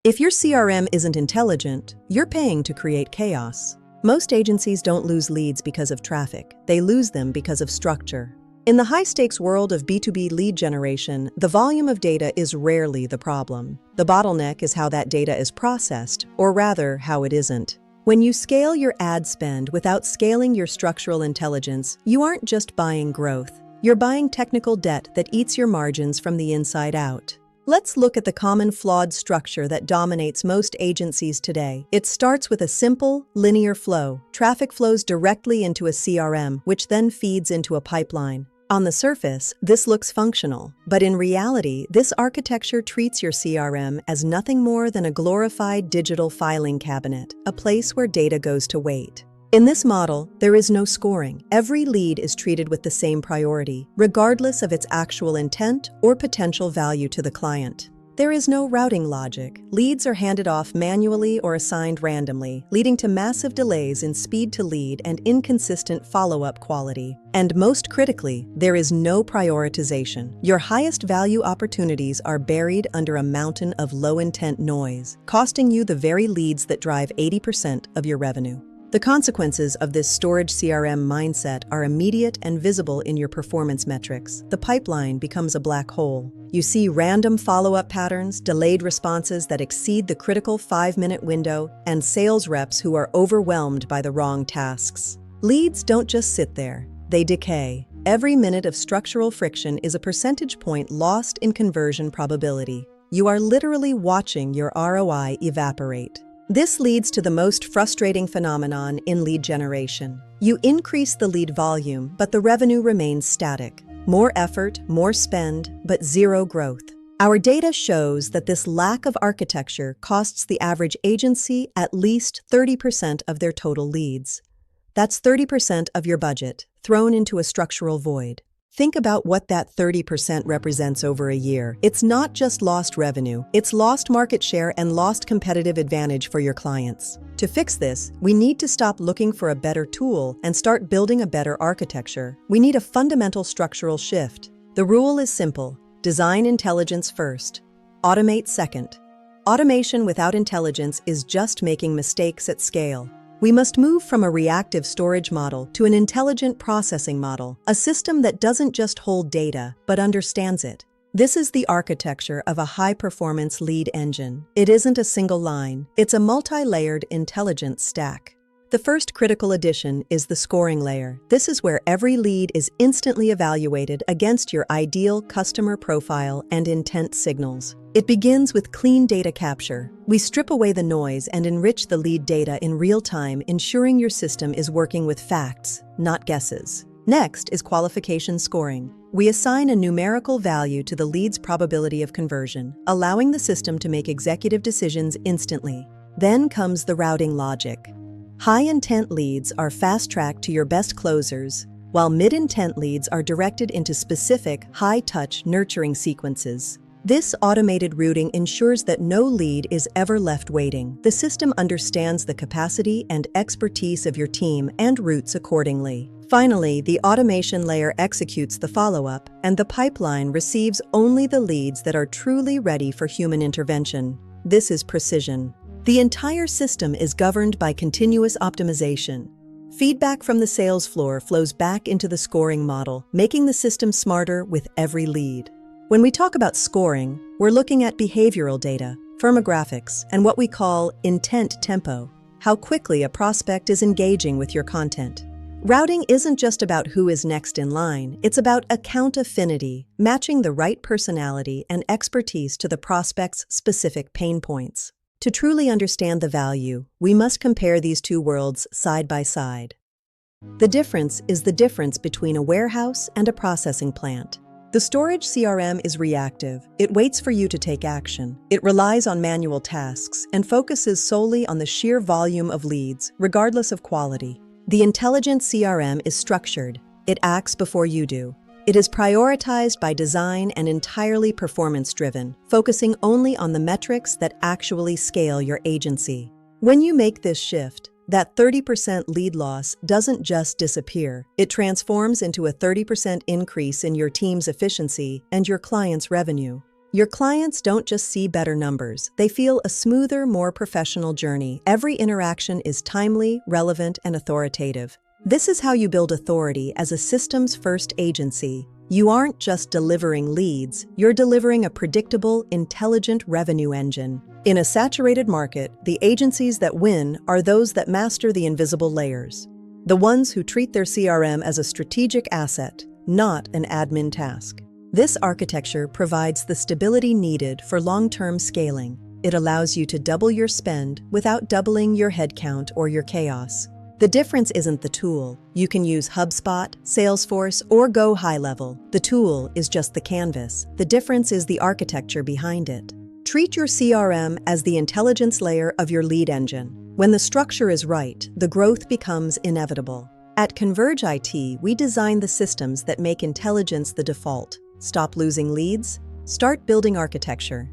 If your CRM isn't intelligent, you're paying to create chaos. Most agencies don't lose leads because of traffic. They lose them because of structure. In the high-stakes world of B2B lead generation, the volume of data is rarely the problem. The bottleneck is how that data is processed, or rather, how it isn't. When you scale your ad spend without scaling your structural intelligence, you aren't just buying growth. You're buying technical debt that eats your margins from the inside out. Let's look at the common flawed structure that dominates most agencies today. It starts with a simple, linear flow. Traffic flows directly into a CRM, which then feeds into a pipeline. On the surface, this looks functional, but in reality, this architecture treats your CRM as nothing more than a glorified digital filing cabinet, a place where data goes to wait. In this model, there is no scoring. Every lead is treated with the same priority, regardless of its actual intent or potential value to the client. There is no routing logic. Leads are handed off manually or assigned randomly, leading to massive delays in speed to lead and inconsistent follow-up quality. And most critically, there is no prioritization. Your highest value opportunities are buried under a mountain of low-intent noise, costing you the very leads that drive 80% of your revenue. The consequences of this storage CRM mindset are immediate and visible in your performance metrics. The pipeline becomes a black hole. You see random follow-up patterns, delayed responses that exceed the critical 5-minute window, and sales reps who are overwhelmed by the wrong tasks. Leads don't just sit there, they decay. Every minute of structural friction is a percentage point lost in conversion probability. You are literally watching your ROI evaporate. This leads to the most frustrating phenomenon in lead generation. You increase the lead volume, but the revenue remains static. More effort, more spend, but zero growth. Our data shows that this lack of architecture costs the average agency at least 30% of their total leads. That's 30% of your budget, thrown into a structural void. Think about what that 30% represents over a year. It's not just lost revenue, it's lost market share and lost competitive advantage for your clients. To fix this, we need to stop looking for a better tool and start building a better architecture. We need a fundamental structural shift. The rule is simple: design intelligence first, automate second. Automation without intelligence is just making mistakes at scale. We must move from a reactive storage model to an intelligent processing model, a system that doesn't just hold data, but understands it. This is the architecture of a high-performance lead engine. It isn't a single line, it's a multi-layered intelligence stack. The first critical addition is the scoring layer. This is where every lead is instantly evaluated against your ideal customer profile and intent signals. It begins with clean data capture. We strip away the noise and enrich the lead data in real time, ensuring your system is working with facts, not guesses. Next is qualification scoring. We assign a numerical value to the lead's probability of conversion, allowing the system to make executive decisions instantly. Then comes the routing logic. High-intent leads are fast-tracked to your best closers, while mid-intent leads are directed into specific, high-touch nurturing sequences. This automated routing ensures that no lead is ever left waiting. The system understands the capacity and expertise of your team and routes accordingly. Finally, the automation layer executes the follow-up, and the pipeline receives only the leads that are truly ready for human intervention. This is precision. The entire system is governed by continuous optimization. Feedback from the sales floor flows back into the scoring model, making the system smarter with every lead. When we talk about scoring, we're looking at behavioral data, firmographics, and what we call intent tempo, how quickly a prospect is engaging with your content. Routing isn't just about who is next in line, it's about account affinity, matching the right personality and expertise to the prospect's specific pain points. To truly understand the value, we must compare these two worlds side by side. The difference is the difference between a warehouse and a processing plant. The storage CRM is reactive. It waits for you to take action. It relies on manual tasks and focuses solely on the sheer volume of leads, regardless of quality. The intelligent CRM is structured. It acts before you do. It is prioritized by design and entirely performance-driven, focusing only on the metrics that actually scale your agency. When you make this shift, that 30% lead loss doesn't just disappear. It transforms into a 30% increase in your team's efficiency and your client's revenue. Your clients don't just see better numbers, they feel a smoother, more professional journey. Every interaction is timely, relevant, and authoritative. This is how you build authority as a systems-first agency. You aren't just delivering leads, you're delivering a predictable, intelligent revenue engine. In a saturated market, the agencies that win are those that master the invisible layers. The ones who treat their CRM as a strategic asset, not an admin task. This architecture provides the stability needed for long-term scaling. It allows you to double your spend without doubling your headcount or your chaos. The difference isn't the tool. You can use HubSpot, Salesforce, or go high level. The tool is just the canvas. The difference is the architecture behind it. Treat your CRM as the intelligence layer of your lead engine. When the structure is right, the growth becomes inevitable. At ConvergeIT, we design the systems that make intelligence the default. Stop losing leads, start building architecture.